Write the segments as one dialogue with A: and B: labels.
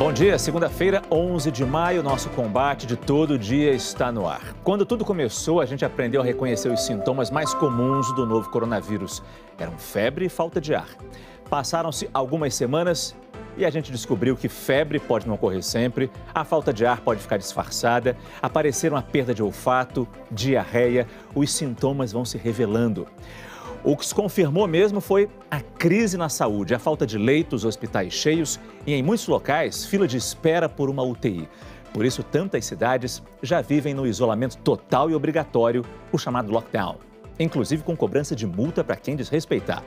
A: Bom dia, segunda-feira, 11 de maio, nosso combate de todo dia está no ar. Quando tudo começou, a gente aprendeu a reconhecer os sintomas mais comuns do novo coronavírus. Eram febre e falta de ar. Passaram-se algumas semanas e a gente descobriu que febre pode não ocorrer sempre, a falta de ar pode ficar disfarçada, apareceram a perda de olfato, diarreia, os sintomas vão se revelando. O que se confirmou mesmo foi a crise na saúde, a falta de leitos, hospitais cheios e, em muitos locais, fila de espera por uma UTI. Por isso, tantas cidades já vivem no isolamento total e obrigatório, o chamado lockdown, inclusive com cobrança de multa para quem desrespeitar.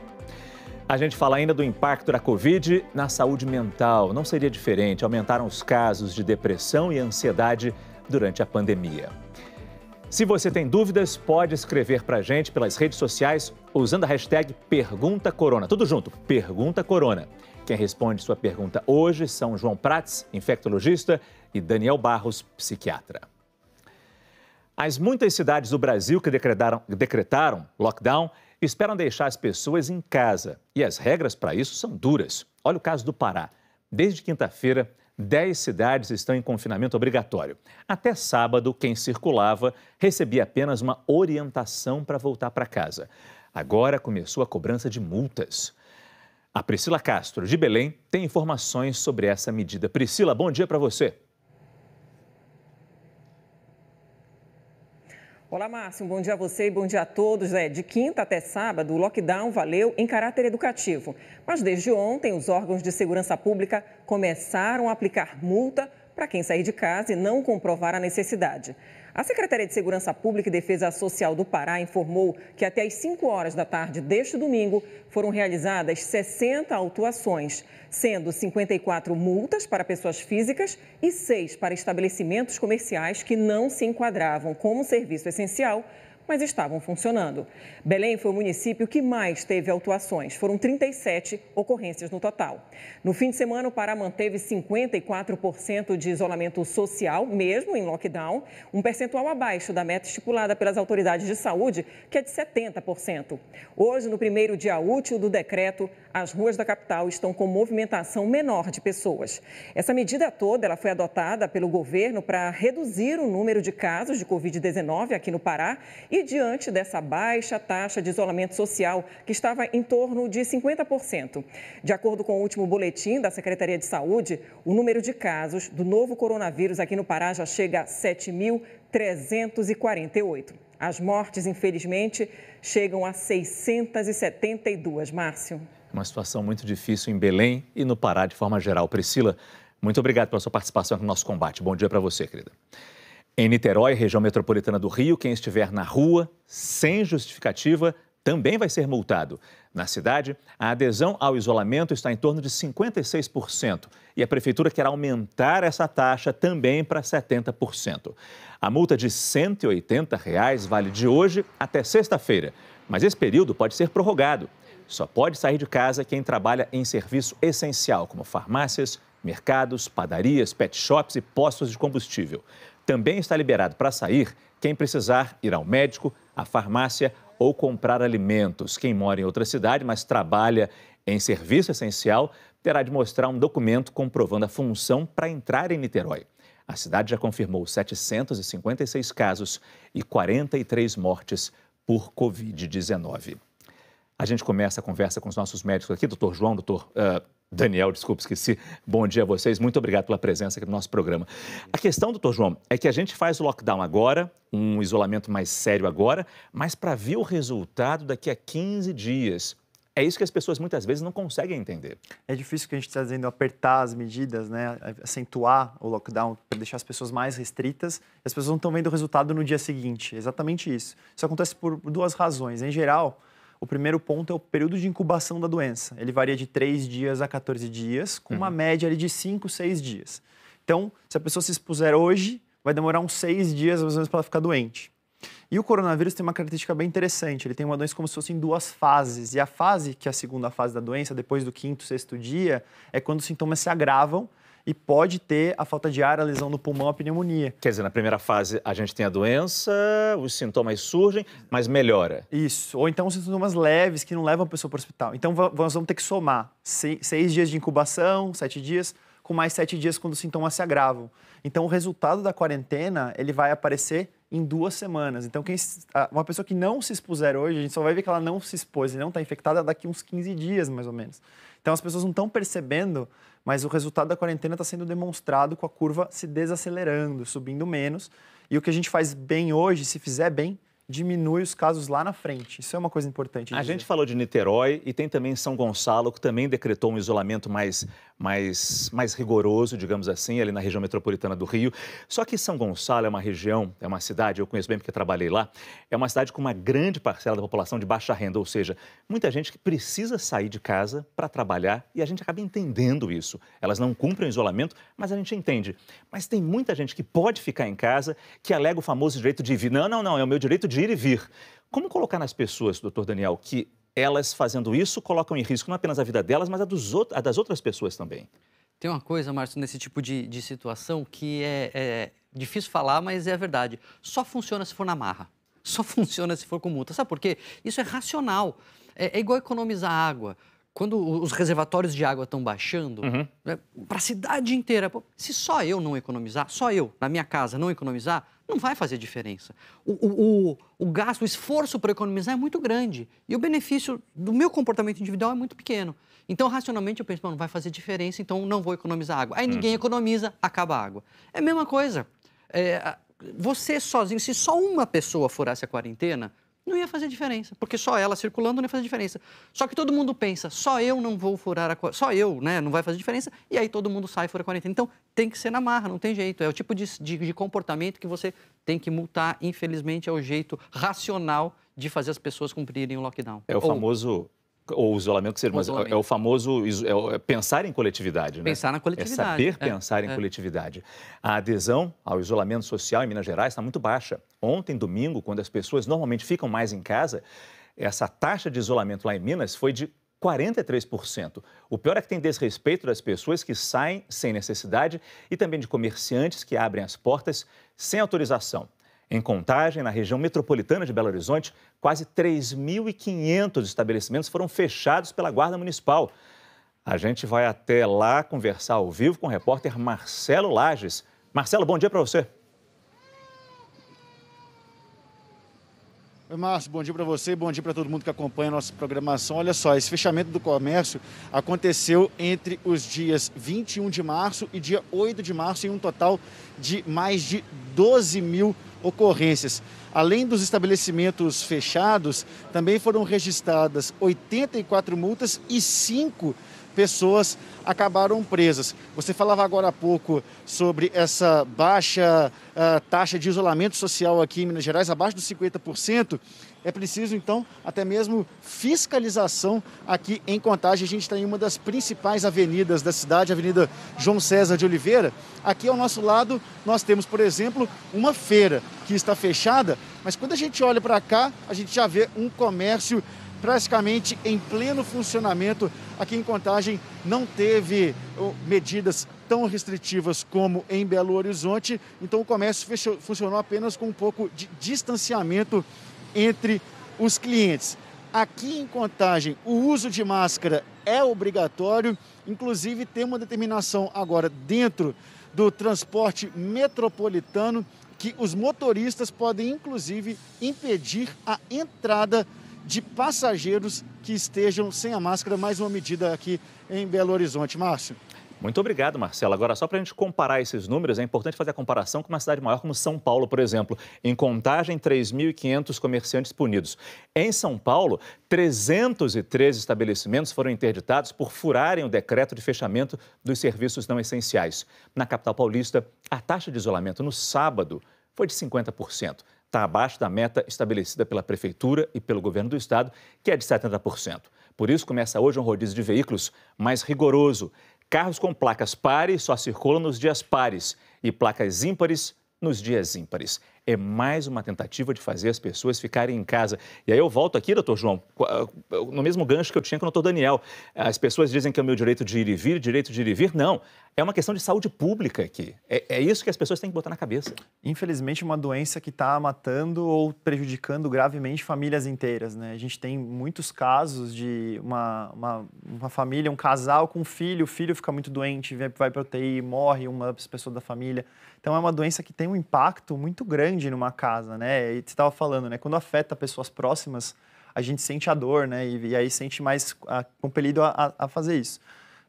A: A gente fala ainda do impacto da Covid na saúde mental. Não seria diferente, aumentaram os casos de depressão e ansiedade durante a pandemia. Se você tem dúvidas, pode escrever para a gente pelas redes sociais usando a hashtag PerguntaCorona. Tudo junto, Pergunta Corona. Quem responde sua pergunta hoje são João Prats, infectologista, e Daniel Barros, psiquiatra. As muitas cidades do Brasil que decretaram lockdown esperam deixar as pessoas em casa. E as regras para isso são duras. Olha o caso do Pará. Desde quinta-feira, 10 cidades estão em confinamento obrigatório. Até sábado, quem circulava recebia apenas uma orientação para voltar para casa. Agora começou a cobrança de multas. A Priscila Castro, de Belém, tem informações sobre essa medida. Priscila, bom dia para você.
B: Olá, Márcio. Bom dia a você e bom dia a todos. De quinta até sábado, o lockdown valeu em caráter educativo. Mas desde ontem, os órgãos de segurança pública começaram a aplicar multa para quem sair de casa e não comprovar a necessidade. A Secretaria de Segurança Pública e Defesa Social do Pará informou que até às 5 horas da tarde deste domingo foram realizadas 60 autuações, sendo 54 multas para pessoas físicas e 6 para estabelecimentos comerciais que não se enquadravam como serviço essencial, mas estavam funcionando. Belém foi o município que mais teve autuações. Foram 37 ocorrências no total. No fim de semana, o Pará manteve 54% de isolamento social, mesmo em lockdown, um percentual abaixo da meta estipulada pelas autoridades de saúde, que é de 70%. Hoje, no primeiro dia útil do decreto, as ruas da capital estão com movimentação menor de pessoas. Essa medida toda ela foi adotada pelo governo para reduzir o número de casos de Covid-19 aqui no Pará e diante dessa baixa taxa de isolamento social, que estava em torno de 50%. De acordo com o último boletim da Secretaria de Saúde, o número de casos do novo coronavírus aqui no Pará já chega a 7.348. As mortes, infelizmente, chegam a 672, Márcio.
A: Uma situação muito difícil em Belém e no Pará de forma geral. Priscila, muito obrigado pela sua participação aqui no nosso combate. Bom dia para você, querida. Em Niterói, região metropolitana do Rio, quem estiver na rua sem justificativa também vai ser multado. Na cidade, a adesão ao isolamento está em torno de 56% e a prefeitura quer aumentar essa taxa também para 70%. A multa de R$ 180 vale de hoje até sexta-feira, mas esse período pode ser prorrogado. Só pode sair de casa quem trabalha em serviço essencial, como farmácias, mercados, padarias, pet shops e postos de combustível. Também está liberado para sair quem precisar ir ao médico, à farmácia ou comprar alimentos. Quem mora em outra cidade, mas trabalha em serviço essencial, terá de mostrar um documento comprovando a função para entrar em Niterói. A cidade já confirmou 756 casos e 43 mortes por Covid-19. A gente começa a conversa com os nossos médicos aqui, doutor João, Daniel, desculpe, esqueci. Bom dia a vocês, muito obrigado pela presença aqui no nosso programa. A questão, doutor João, é que a gente faz o lockdown agora, um isolamento mais sério agora, mas para ver o resultado daqui a 15 dias. É isso que as pessoas muitas vezes não conseguem entender.
C: É difícil que a gente está dizendo apertar as medidas, né? Acentuar o lockdown para deixar as pessoas mais restritas. E as pessoas não estão vendo o resultado no dia seguinte. É exatamente isso. Isso acontece por duas razões. Em geral, o primeiro ponto é o período de incubação da doença. Ele varia de 3 dias a 14 dias, com uma média ali de 5, 6 dias. Então, se a pessoa se expuser hoje, vai demorar uns 6 dias, mais ou menos, para ela ficar doente. E o coronavírus tem uma característica bem interessante. Ele tem uma doença como se fosse em 2 fases. E a fase, que é a segunda fase da doença, depois do 5º, 6º dia, é quando os sintomas se agravam e pode ter a falta de ar, a lesão no pulmão, a pneumonia.
A: Quer dizer, na primeira fase a gente tem a doença, os sintomas surgem, mas melhora.
C: Isso, ou então sintomas leves que não levam a pessoa para o hospital. Então nós vamos ter que somar 6 dias de incubação, 7 dias, com mais 7 dias quando os sintomas se agravam. Então, o resultado da quarentena, ele vai aparecer em 2 semanas. Então, uma pessoa que não se expuser hoje, a gente só vai ver que ela não se expôs e não está infectada daqui uns 15 dias, mais ou menos. Então, as pessoas não estão percebendo, mas o resultado da quarentena está sendo demonstrado com a curva se desacelerando, subindo menos. E o que a gente faz bem hoje, se fizer bem, diminui os casos lá na frente. Isso é uma coisa importante.
A: A gente falou de Niterói e tem também São Gonçalo, que também decretou um isolamento mais rigoroso, digamos assim, ali na região metropolitana do Rio. Só que São Gonçalo é uma região, é uma cidade, eu conheço bem porque trabalhei lá, é uma cidade com uma grande parcela da população de baixa renda, ou seja, muita gente que precisa sair de casa para trabalhar e a gente acaba entendendo isso. Elas não cumprem o isolamento, mas a gente entende. Mas tem muita gente que pode ficar em casa, que alega o famoso direito de vir. Não, é o meu direito de ir e vir. Como colocar nas pessoas, doutor Daniel, que elas fazendo isso colocam em risco não apenas a vida delas, mas a das outras pessoas também?
D: Tem uma coisa, Márcio, nesse tipo de situação que é difícil falar, mas é a verdade. Só funciona se for na marra. Só funciona se for com multa. Sabe por quê? Isso é racional. É igual economizar água. Quando os reservatórios de água estão baixando, né, para a cidade inteira, se só eu não economizar, só eu, na minha casa, não economizar, não vai fazer diferença. O gasto, o esforço para economizar é muito grande e o benefício do meu comportamento individual é muito pequeno. Então, racionalmente, eu penso, não vai fazer diferença, então não vou economizar água. Aí ninguém economiza, acaba a água. É a mesma coisa. Você sozinho, se só uma pessoa furasse a quarentena, não ia fazer diferença, porque só ela circulando não ia fazer diferença. Só que todo mundo pensa, só eu não vou furar só eu, né, não vai fazer diferença, e aí todo mundo sai e fura a quarentena. Então, tem que ser na marra, não tem jeito. É o tipo de comportamento que você tem que multar, infelizmente, é o jeito racional de fazer as pessoas cumprirem o lockdown.
A: É o famoso... Ou isolamento que seja, mas é o famoso pensar em coletividade, né?
D: Pensar na coletividade.
A: É saber pensar em coletividade. A adesão ao isolamento social em Minas Gerais está muito baixa. Ontem, domingo, quando as pessoas normalmente ficam mais em casa, essa taxa de isolamento lá em Minas foi de 43%. O pior é que tem desrespeito das pessoas que saem sem necessidade e também de comerciantes que abrem as portas sem autorização. Em Contagem, na região metropolitana de Belo Horizonte, quase 3.500 estabelecimentos foram fechados pela Guarda Municipal. A gente vai até lá conversar ao vivo com o repórter Marcelo Lages. Marcelo, bom dia para você.
E: Oi, Márcio, bom dia para você, bom dia para todo mundo que acompanha a nossa programação. Olha só, esse fechamento do comércio aconteceu entre os dias 21 de março e dia 8 de março, em um total de mais de 12 mil ocorrências. Além dos estabelecimentos fechados, também foram registradas 84 multas e 5 pessoas acabaram presas. Você falava agora há pouco sobre essa baixa taxa de isolamento social aqui em Minas Gerais, abaixo dos 50%. É preciso, então, até mesmo fiscalização aqui em Contagem. A gente está em uma das principais avenidas da cidade, a Avenida João César de Oliveira. Aqui ao nosso lado, nós temos, por exemplo, uma feira que está fechada, mas quando a gente olha para cá, a gente já vê um comércio praticamente em pleno funcionamento. Aqui em Contagem não teve medidas tão restritivas como em Belo Horizonte, então o comércio funcionou apenas com um pouco de distanciamento entre os clientes. Aqui em Contagem, o uso de máscara é obrigatório, inclusive tem uma determinação agora dentro do transporte metropolitano que os motoristas podem, inclusive, impedir a entrada de passageiros que estejam sem a máscara, mais uma medida aqui em Belo Horizonte. Márcio.
A: Muito obrigado, Marcelo. Agora, só para a gente comparar esses números, é importante fazer a comparação com uma cidade maior como São Paulo, por exemplo. Em Contagem, 3.500 comerciantes punidos. Em São Paulo, 313 estabelecimentos foram interditados por furarem o decreto de fechamento dos serviços não essenciais. Na capital paulista, a taxa de isolamento no sábado foi de 50%. Está abaixo da meta estabelecida pela Prefeitura e pelo Governo do Estado, que é de 70%. Por isso, começa hoje um rodízio de veículos mais rigoroso. Carros com placas pares só circulam nos dias pares e placas ímpares nos dias ímpares. é mais uma tentativa de fazer as pessoas ficarem em casa. E aí eu volto aqui, doutor João, no mesmo gancho que eu tinha com o doutor Daniel. As pessoas dizem que é o meu direito de ir e vir, direito de ir e vir. Não, é uma questão de saúde pública aqui. É isso que as pessoas têm que botar na cabeça.
C: Infelizmente, uma doença que está matando ou prejudicando gravemente famílias inteiras, né? A gente tem muitos casos de uma família, um casal com um filho, o filho fica muito doente, vai para UTI, morre uma pessoa da família. Então, é uma doença que tem um impacto muito grande numa casa, né? E você estava falando, né? Quando afeta pessoas próximas, a gente sente a dor, né? E aí sente mais compelido a fazer isso,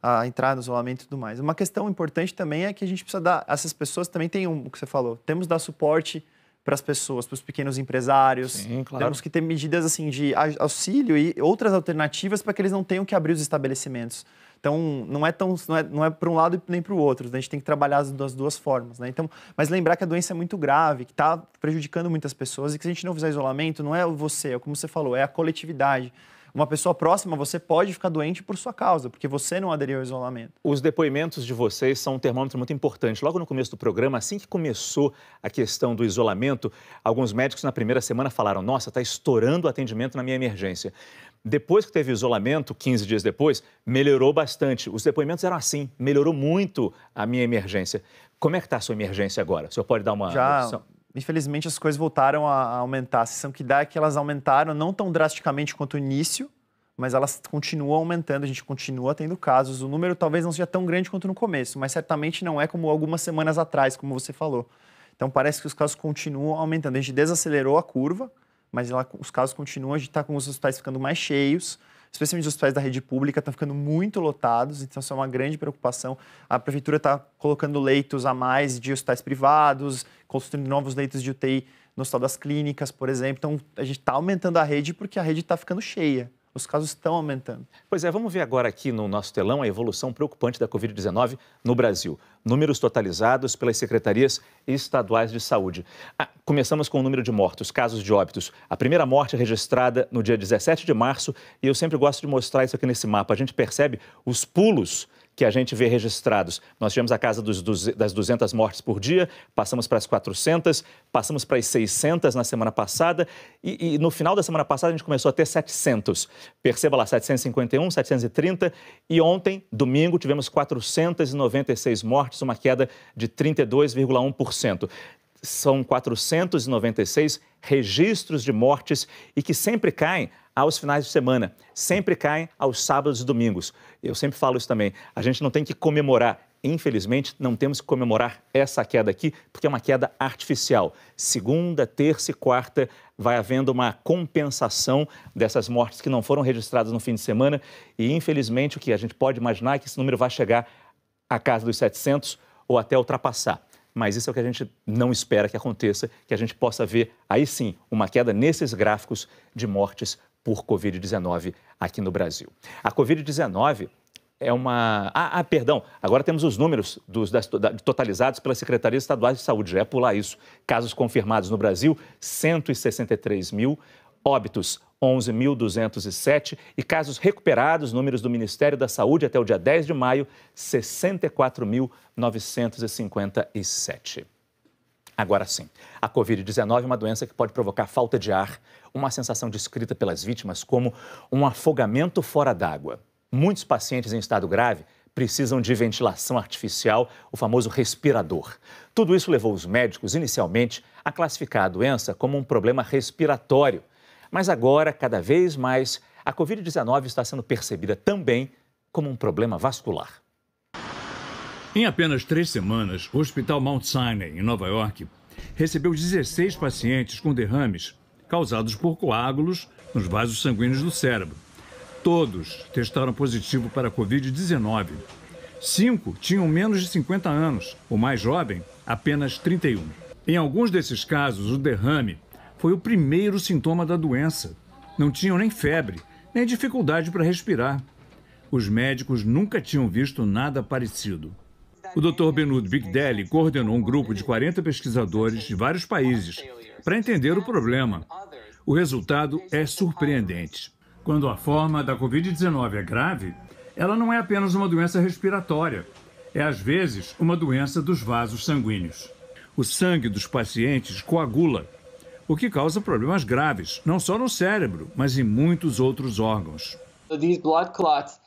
C: a entrar no isolamento e tudo mais. Uma questão importante também é que a gente precisa dar... Essas pessoas também têm o que você falou. Temos que dar suporte para as pessoas, para os pequenos empresários.
A: Sim, claro.
C: Temos que ter medidas assim, de auxílio e outras alternativas para que eles não tenham que abrir os estabelecimentos. Então, não é para um lado e nem para o outro, né? A gente tem que trabalhar das duas formas, né? Então, mas lembrar que a doença é muito grave, que está prejudicando muitas pessoas e que se a gente não fizer isolamento, não é você, é como você falou, é a coletividade. Uma pessoa próxima, você pode ficar doente por sua causa, porque você não aderiu ao isolamento.
A: Os depoimentos de vocês são um termômetro muito importante. Logo no começo do programa, assim que começou a questão do isolamento, alguns médicos na primeira semana falaram: nossa, está estourando o atendimento na minha emergência. Depois que teve isolamento, 15 dias depois, melhorou bastante. Os depoimentos eram assim, melhorou muito a minha emergência. Como é que está a sua emergência agora? O senhor pode dar uma opção?
C: Infelizmente, as coisas voltaram a aumentar. A sensação que dá é que elas aumentaram, não tão drasticamente quanto o início, mas elas continuam aumentando, a gente continua tendo casos. O número talvez não seja tão grande quanto no começo, mas certamente não é como algumas semanas atrás, como você falou. Então, parece que os casos continuam aumentando. A gente desacelerou a curva, mas os casos continuam, a gente está com os hospitais ficando mais cheios, especialmente os hospitais da rede pública estão ficando muito lotados, então isso é uma grande preocupação. A prefeitura está colocando leitos a mais de hospitais privados, construindo novos leitos de UTI no Hospital das Clínicas, por exemplo. Então, a gente está aumentando a rede porque a rede está ficando cheia. Os casos estão aumentando.
A: Pois é, vamos ver agora aqui no nosso telão a evolução preocupante da Covid-19 no Brasil. Números totalizados pelas secretarias estaduais de saúde. Começamos com o número de mortos, casos de óbitos. A primeira morte registrada no dia 17 de março, e eu sempre gosto de mostrar isso aqui nesse mapa. A gente percebe os pulos que a gente vê registrados. Nós tivemos a casa das 200 mortes por dia, passamos para as 400, passamos para as 600 na semana passada e no final da semana passada a gente começou a ter 700. Perceba lá, 751, 730 e ontem, domingo, tivemos 496 mortes, uma queda de 32,1%. São 496 registros de mortes e que sempre caem aos finais de semana, sempre caem aos sábados e domingos. Eu sempre falo isso também, a gente não tem que comemorar, infelizmente não temos que comemorar essa queda aqui, porque é uma queda artificial. Segunda, terça e quarta vai havendo uma compensação dessas mortes que não foram registradas no fim de semana e infelizmente o que a gente pode imaginar é que esse número vai chegar à casa dos 700 ou até ultrapassar. Mas isso é o que a gente não espera que aconteça, que a gente possa ver, aí sim, uma queda nesses gráficos de mortes por Covid-19 aqui no Brasil. A Covid-19 é uma... perdão, agora temos os números totalizados pelas secretarias estaduais de saúde, já é pular isso. Casos confirmados no Brasil, 163 mil, óbitos, 11.207 e casos recuperados, números do Ministério da Saúde até o dia 10 de maio, 64.957. Agora sim, a Covid-19 é uma doença que pode provocar falta de ar, uma sensação descrita pelas vítimas como um afogamento fora d'água. Muitos pacientes em estado grave precisam de ventilação artificial, o famoso respirador. Tudo isso levou os médicos, inicialmente, a classificar a doença como um problema respiratório. Mas agora, cada vez mais, a Covid-19 está sendo percebida também como um problema vascular.
F: Em apenas 3 semanas, o Hospital Mount Sinai, em Nova York, recebeu 16 pacientes com derrames causados por coágulos nos vasos sanguíneos do cérebro. Todos testaram positivo para a Covid-19. 5 tinham menos de 50 anos, o mais jovem, apenas 31. Em alguns desses casos, o derrame foi o primeiro sintoma da doença. Não tinham nem febre, nem dificuldade para respirar. Os médicos nunca tinham visto nada parecido. O Dr. Benud Bigdelli coordenou um grupo de 40 pesquisadores de vários países para entender o problema. O resultado é surpreendente. Quando a forma da Covid-19 é grave, ela não é apenas uma doença respiratória. É, às vezes, uma doença dos vasos sanguíneos. O sangue dos pacientes coagula, o que causa problemas graves, não só no cérebro, mas em muitos outros órgãos.
G: These blood clots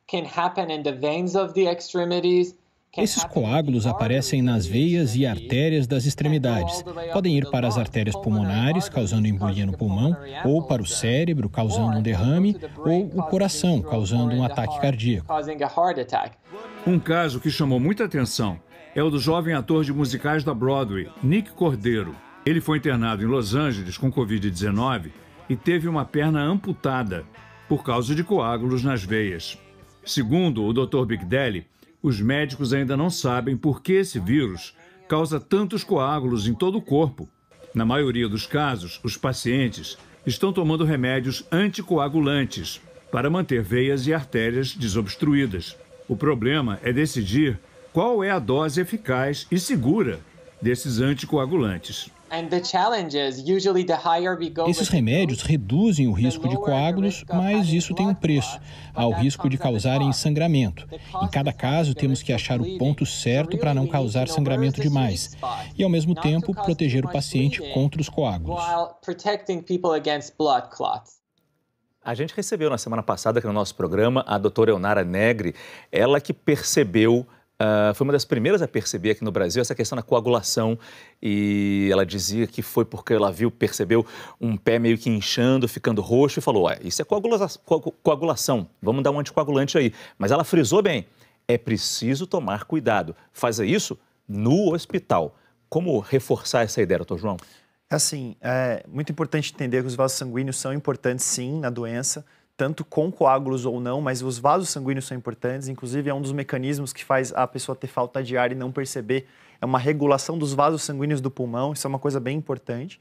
G: can happen in the veins of the extremities.
H: Esses coágulos aparecem nas veias e artérias das extremidades. Podem ir para as artérias pulmonares, causando embolia no pulmão, ou para o cérebro, causando um derrame, ou o coração, causando um ataque cardíaco.
F: Um caso que chamou muita atenção é o do jovem ator de musicais da Broadway, Nick Cordeiro. Ele foi internado em Los Angeles com Covid-19 e teve uma perna amputada por causa de coágulos nas veias. Segundo o Dr. Big Daddy, os médicos ainda não sabem por que esse vírus causa tantos coágulos em todo o corpo. Na maioria dos casos, os pacientes estão tomando remédios anticoagulantes para manter veias e artérias desobstruídas. O problema é decidir qual é a dose eficaz e segura desses anticoagulantes.
H: Esses remédios reduzem o risco de coágulos, mas isso tem um preço. Há o risco de causarem sangramento. Em cada caso, temos que achar o ponto certo para não causar sangramento demais e, ao mesmo tempo, proteger o paciente contra os coágulos.
A: A gente recebeu na semana passada aqui no nosso programa a doutora Eunara Negri, ela que percebeu, foi uma das primeiras a perceber aqui no Brasil essa questão da coagulação, e ela dizia que foi porque ela percebeu um pé meio que inchando, ficando roxo, e falou, isso é coagulação, vamos dar um anticoagulante aí. Mas ela frisou bem, é preciso tomar cuidado, fazer isso no hospital. Como reforçar essa ideia, doutor João?
C: Assim, é muito importante entender que os vasos sanguíneos são importantes sim na doença, tanto com coágulos ou não, mas os vasos sanguíneos são importantes, inclusive é um dos mecanismos que faz a pessoa ter falta de ar e não perceber, é uma regulação dos vasos sanguíneos do pulmão, isso é uma coisa bem importante.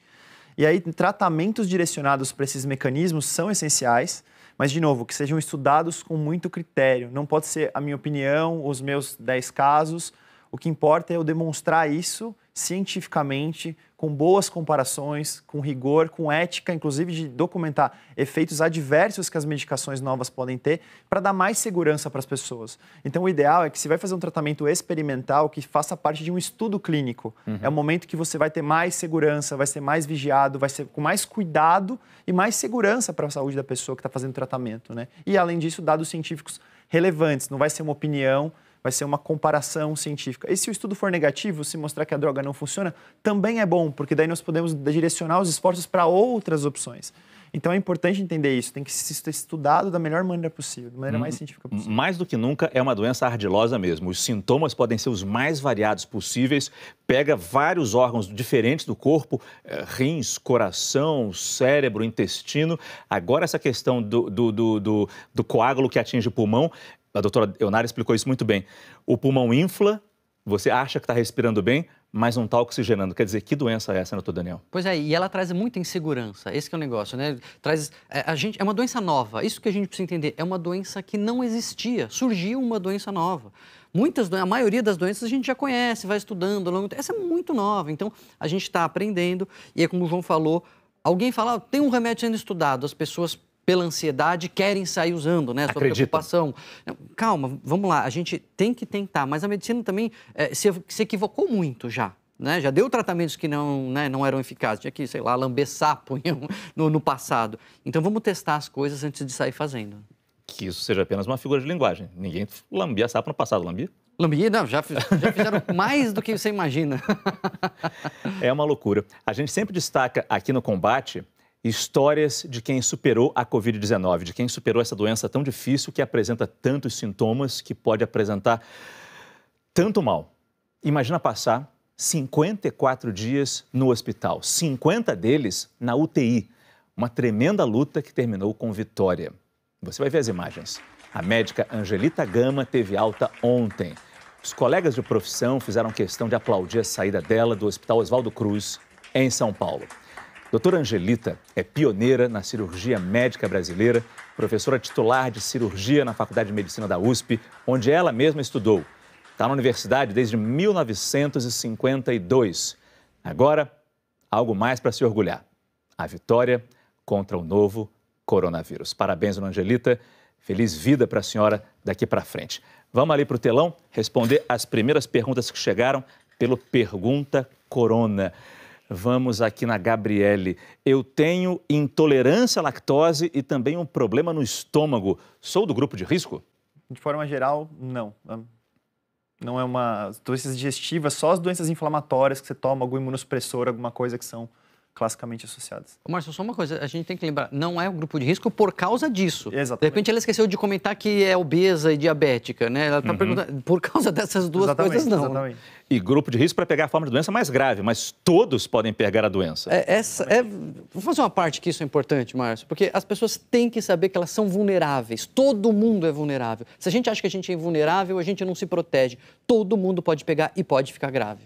C: E aí, tratamentos direcionados para esses mecanismos são essenciais, mas, de novo, que sejam estudados com muito critério, não pode ser a minha opinião, os meus 10 casos, o que importa é eu demonstrar isso cientificamente, com boas comparações, com rigor, com ética, inclusive de documentar efeitos adversos que as medicações novas podem ter, para dar mais segurança para as pessoas. Então, o ideal é que se vai fazer um tratamento experimental, que faça parte de um estudo clínico. É o momento que você vai ter mais segurança, vai ser mais vigiado, vai ser com mais cuidado e mais segurança para a saúde da pessoa que está fazendo o tratamento, né? E, além disso, dados científicos relevantes, não vai ser uma opinião, vai ser uma comparação científica. E se o estudo for negativo, se mostrar que a droga não funciona, também é bom, porque daí nós podemos direcionar os esforços para outras opções. Então é importante entender isso, tem que ser estudado da melhor maneira possível, da maneira mais científica possível.
A: Mais do que nunca, é uma doença ardilosa mesmo. Os sintomas podem ser os mais variados possíveis, pega vários órgãos diferentes do corpo, rins, coração, cérebro, intestino. Agora essa questão do coágulo que atinge o pulmão, a doutora Eunara explicou isso muito bem. O pulmão infla, você acha que está respirando bem, mas não está oxigenando. Quer dizer, que doença é essa, doutor Daniel?
D: Pois é, e ela traz muita insegurança. Esse que é o negócio, né? É uma doença nova. Isso que a gente precisa entender. É uma doença que não existia. Surgiu uma doença nova. A maioria das doenças a gente já conhece, vai estudando ao longo do tempo. Essa é muito nova. Então, a gente está aprendendo. E é como o João falou, alguém fala, tem um remédio sendo estudado. As pessoas, pela ansiedade, querem sair usando, né? Sua preocupação. Calma, vamos lá, a gente tem que tentar, mas a medicina também se equivocou muito já, né? Já deu tratamentos que não eram eficazes, tinha que, sei lá, lamber sapo no passado. Então vamos testar as coisas antes de sair fazendo.
A: Que isso seja apenas uma figura de linguagem. Ninguém lambia sapo no passado, lambia?
D: Lambia, não, já fizeram mais do que você imagina.
A: É uma loucura. A gente sempre destaca aqui no Combate histórias de quem superou a Covid-19, de quem superou essa doença tão difícil que apresenta tantos sintomas, que pode apresentar tanto mal. Imagina passar 54 dias no hospital, 50 deles na UTI. Uma tremenda luta que terminou com vitória. Você vai ver as imagens. A médica Angelita Gama teve alta ontem. Os colegas de profissão fizeram questão de aplaudir a saída dela do Hospital Oswaldo Cruz, em São Paulo. Doutora Angelita é pioneira na cirurgia médica brasileira, professora titular de cirurgia na Faculdade de Medicina da USP, onde ela mesma estudou. Está na universidade desde 1952. Agora, algo mais para se orgulhar. A vitória contra o novo coronavírus. Parabéns, dona Angelita. Feliz vida para a senhora daqui para frente. Vamos ali para o telão responder as primeiras perguntas que chegaram pelo Pergunta corona. Vamos aqui na Gabriele. Eu tenho intolerância à lactose e também um problema no estômago. Sou do grupo de risco?
C: De forma geral, não. Não é uma doenças digestivas, só as doenças inflamatórias que você toma, algum imunossupressor, alguma coisa que são classicamente associadas.
D: Márcio, só uma coisa, a gente tem que lembrar, não é o grupo de risco por causa disso.
C: Exatamente.
D: De repente ela esqueceu de comentar que é obesa e diabética, né? Ela está perguntando, por causa dessas duas coisas não.
C: Exatamente.
A: E grupo de risco para pegar a forma de doença mais grave, mas todos podem pegar a doença.
D: Vou fazer uma parte que isso é importante, Márcio, porque as pessoas têm que saber que elas são vulneráveis. Todo mundo é vulnerável. Se a gente acha que a gente é invulnerável, a gente não se protege. Todo mundo pode pegar e pode ficar grave.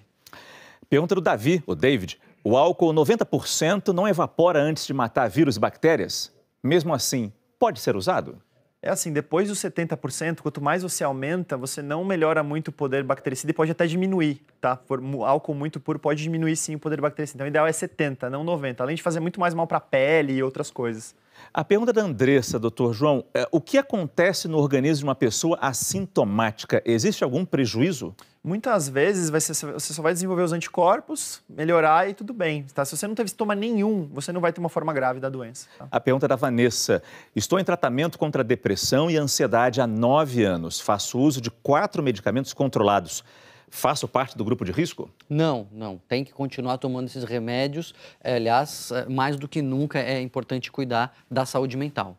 A: Pergunta do Davi, o David. O álcool 90% não evapora antes de matar vírus e bactérias? Mesmo assim, pode ser usado?
C: É assim, depois dos 70%, quanto mais você aumenta, você não melhora muito o poder bactericida e pode até diminuir, tá? Álcool muito puro pode diminuir sim o poder bactericida. Então o ideal é 70%, não 90%, além de fazer muito mais mal para a pele e outras coisas.
A: A pergunta da Andressa, doutor João, o que acontece no organismo de uma pessoa assintomática? Existe algum prejuízo?
C: Muitas vezes você só vai desenvolver os anticorpos, melhorar e tudo bem. Tá? Se você não teve sintoma nenhum, você não vai ter uma forma grave da doença. Tá?
A: A pergunta da Vanessa. Estou em tratamento contra depressão e ansiedade há 9 anos. Faço uso de 4 medicamentos controlados. Faço parte do grupo de risco?
D: Não. Tem que continuar tomando esses remédios. Aliás, mais do que nunca é importante cuidar da saúde mental.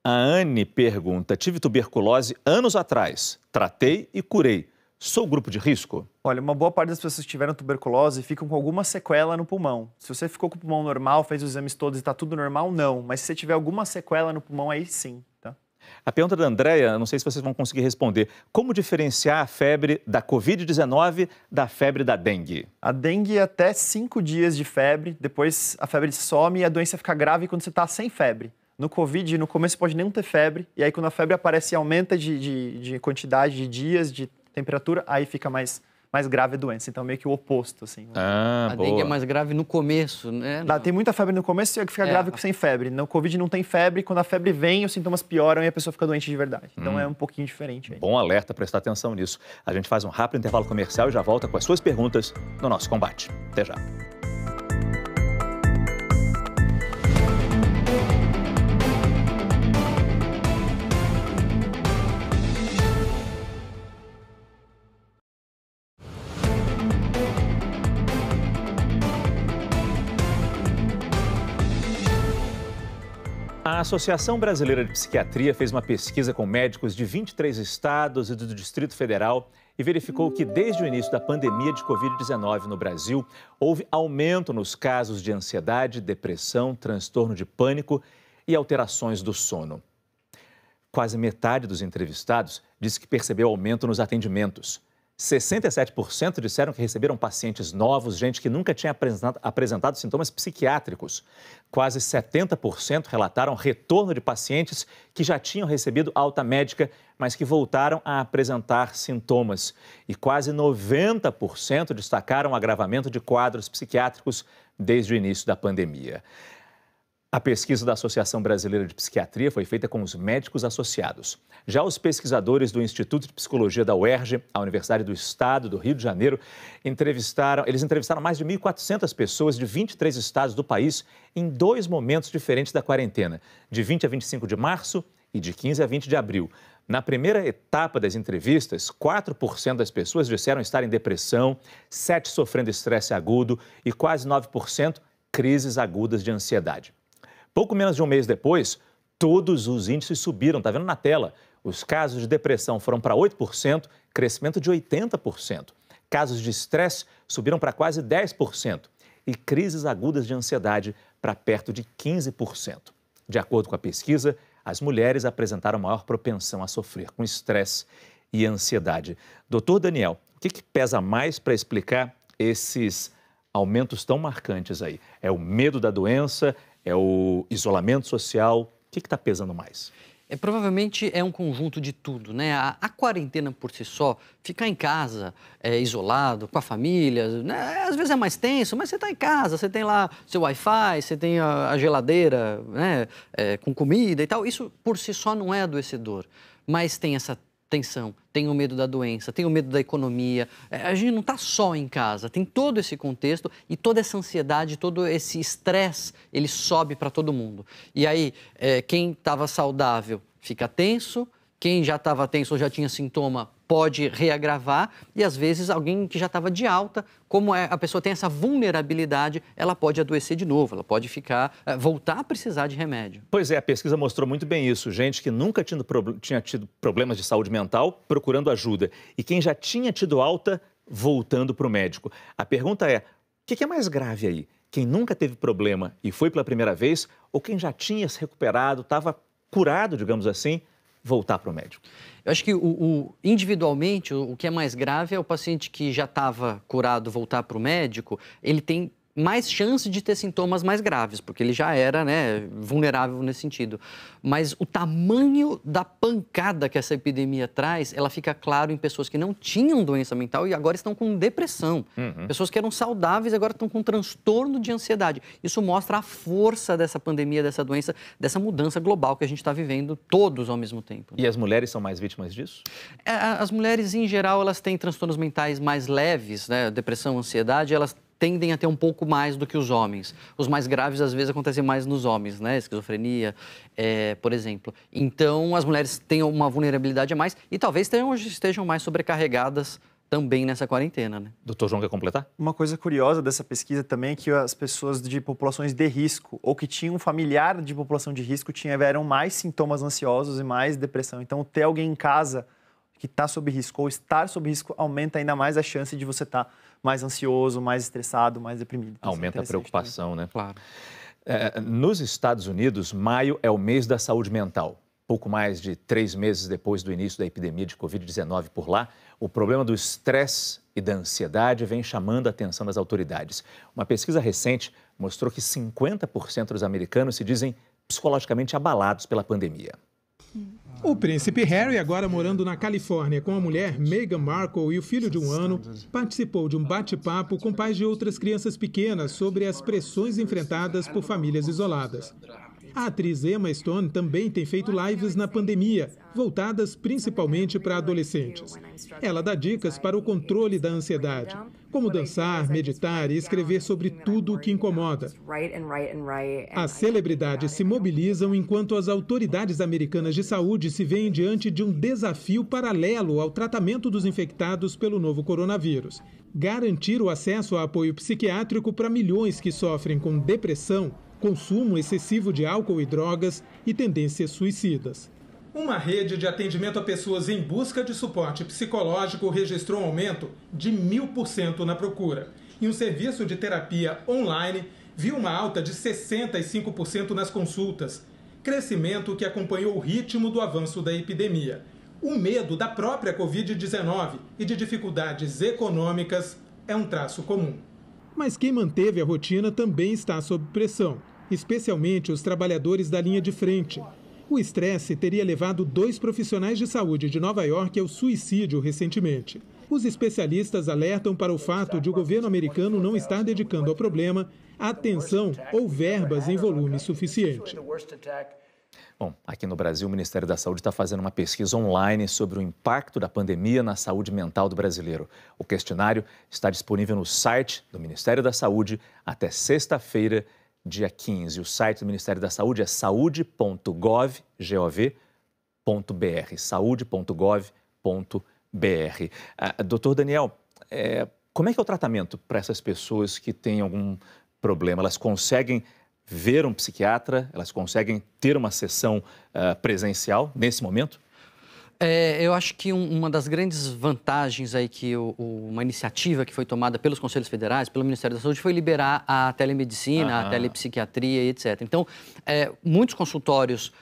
A: A Anne pergunta, tive tuberculose anos atrás, tratei e curei. Sou grupo de risco?
C: Olha, uma boa parte das pessoas que tiveram tuberculose ficam com alguma sequela no pulmão. Se você ficou com o pulmão normal, fez os exames todos e está tudo normal, não. Mas se você tiver alguma sequela no pulmão, aí sim, tá?
A: A pergunta da Andréia, não sei se vocês vão conseguir responder. Como diferenciar a febre da Covid-19 da febre da dengue?
C: A dengue é até 5 dias de febre, depois a febre some e a doença fica grave quando você está sem febre. No Covid, no começo pode nem ter febre, e aí quando a febre aparece e aumenta de quantidade de dias, de temperatura, aí fica mais grave a doença. Então, meio que o oposto, assim.
D: A dengue é mais grave no começo, né?
C: Tem muita febre no começo e fica grave sem febre. No Covid não tem febre, quando a febre vem, os sintomas pioram e a pessoa fica doente de verdade. Então, é um pouquinho diferente aí.
A: Bom alerta, prestar atenção nisso. A gente faz um rápido intervalo comercial e já volta com as suas perguntas no nosso combate. Até já. A Associação Brasileira de Psiquiatria fez uma pesquisa com médicos de 23 estados e do Distrito Federal e verificou que desde o início da pandemia de Covid-19 no Brasil, houve aumento nos casos de ansiedade, depressão, transtorno de pânico e alterações do sono. Quase metade dos entrevistados disse que percebeu aumento nos atendimentos. 67% disseram que receberam pacientes novos, gente que nunca tinha apresentado sintomas psiquiátricos. Quase 70% relataram retorno de pacientes que já tinham recebido alta médica, mas que voltaram a apresentar sintomas. E quase 90% destacaram o agravamento de quadros psiquiátricos desde o início da pandemia. A pesquisa da Associação Brasileira de Psiquiatria foi feita com os médicos associados. Já os pesquisadores do Instituto de Psicologia da UERJ, a Universidade do Estado do Rio de Janeiro, entrevistaram mais de 1.400 pessoas de 23 estados do país em 2 momentos diferentes da quarentena, de 20 a 25 de março e de 15 a 20 de abril. Na primeira etapa das entrevistas, 4% das pessoas disseram estar em depressão, 7% sofrendo estresse agudo e quase 9% crises agudas de ansiedade. Pouco menos de um mês depois, todos os índices subiram, está vendo na tela? Os casos de depressão foram para 8%, crescimento de 80%. Casos de estresse subiram para quase 10% e crises agudas de ansiedade para perto de 15%. De acordo com a pesquisa, as mulheres apresentaram maior propensão a sofrer com estresse e ansiedade. Doutor Daniel, o que pesa mais para explicar esses aumentos tão marcantes aí? É o medo da doença? É o isolamento social? O que está pesando mais?
D: Provavelmente é um conjunto de tudo, né? A quarentena por si só, ficar em casa, isolado, com a família, né? Às vezes é mais tenso, mas você está em casa, você tem lá seu Wi-Fi, você tem a geladeira, né? Com comida e tal. Isso por si só não é adoecedor, mas tem essa tensão, tem o medo da doença, tem o medo da economia. A gente não está só em casa, tem todo esse contexto e toda essa ansiedade, todo esse estresse, ele sobe para todo mundo. E aí, quem estava saudável fica tenso, quem já estava tenso ou já tinha sintoma pode reagravar e, às vezes, alguém que já estava de alta, como a pessoa tem essa vulnerabilidade, ela pode adoecer de novo, ela pode voltar a precisar de remédio.
A: Pois é, a pesquisa mostrou muito bem isso. Gente que nunca tinha tido problemas de saúde mental procurando ajuda. E quem já tinha tido alta, voltando para o médico. A pergunta é, o que é mais grave aí? Quem nunca teve problema e foi pela primeira vez, ou quem já tinha se recuperado, estava curado, digamos assim, voltar para o médico?
D: Eu acho que individualmente o que é mais grave é o paciente que já estava curado voltar para o médico, ele tem mais chance de ter sintomas mais graves, porque ele já era, né, vulnerável nesse sentido. Mas o tamanho da pancada que essa epidemia traz, ela fica claro em pessoas que não tinham doença mental e agora estão com depressão. Pessoas que eram saudáveis e agora estão com transtorno de ansiedade. Isso mostra a força dessa pandemia, dessa doença, dessa mudança global que a gente está vivendo todos ao mesmo tempo.
A: E as mulheres são mais vítimas disso?
D: As mulheres, em geral, elas têm transtornos mentais mais leves, né, depressão, ansiedade, elas tendem a ter um pouco mais do que os homens. Os mais graves, às vezes, acontecem mais nos homens, né? Esquizofrenia, por exemplo. Então, as mulheres têm uma vulnerabilidade a mais e talvez estejam mais sobrecarregadas também nessa quarentena, né?
A: Doutor João, quer completar?
C: Uma coisa curiosa dessa pesquisa também é que as pessoas de populações de risco ou que tinham um familiar de população de risco tiveram mais sintomas ansiosos e mais depressão. Então, ter alguém em casa que está sob risco ou estar sob risco aumenta ainda mais a chance de você estar mais ansioso, mais estressado, mais deprimido. Então,
A: aumenta a preocupação, também, né?
D: Claro.
A: Nos Estados Unidos, maio é o mês da saúde mental. Pouco mais de 3 meses depois do início da epidemia de Covid-19 por lá, o problema do estresse e da ansiedade vem chamando a atenção das autoridades. Uma pesquisa recente mostrou que 50% dos americanos se dizem psicologicamente abalados pela pandemia.
I: O príncipe Harry, agora morando na Califórnia com a mulher Meghan Markle e o filho de 1 ano, participou de um bate-papo com pais de outras crianças pequenas sobre as pressões enfrentadas por famílias isoladas. A atriz Emma Stone também tem feito lives na pandemia, voltadas principalmente para adolescentes. Ela dá dicas para o controle da ansiedade, como dançar, meditar e escrever sobre tudo o que incomoda. As celebridades se mobilizam enquanto as autoridades americanas de saúde se veem diante de um desafio paralelo ao tratamento dos infectados pelo novo coronavírus: garantir o acesso a apoio psiquiátrico para milhões que sofrem com depressão, consumo excessivo de álcool e drogas e tendências suicidas. Uma rede de atendimento a pessoas em busca de suporte psicológico registrou um aumento de 1000% na procura. E um serviço de terapia online viu uma alta de 65% nas consultas, crescimento que acompanhou o ritmo do avanço da epidemia. O medo da própria Covid-19 e de dificuldades econômicas é um traço comum. Mas quem manteve a rotina também está sob pressão, especialmente os trabalhadores da linha de frente. O estresse teria levado 2 profissionais de saúde de Nova York ao suicídio recentemente. Os especialistas alertam para o fato de o governo americano não estar dedicando ao problema atenção ou verbas em volume suficiente.
A: Bom, aqui no Brasil, o Ministério da Saúde está fazendo uma pesquisa online sobre o impacto da pandemia na saúde mental do brasileiro. O questionário está disponível no site do Ministério da Saúde até sexta-feira, dia 15. O site do Ministério da Saúde é saude.gov.br, saude.gov.br. Doutor Daniel, como é que é o tratamento para essas pessoas que têm algum problema? Elas conseguem ver um psiquiatra? Elas conseguem ter uma sessão presencial nesse momento?
D: Eu acho que uma das grandes vantagens aí que uma iniciativa que foi tomada pelos Conselhos Federais, pelo Ministério da Saúde, foi liberar a telemedicina, a telepsiquiatria e etc. Então, muitos consultórios,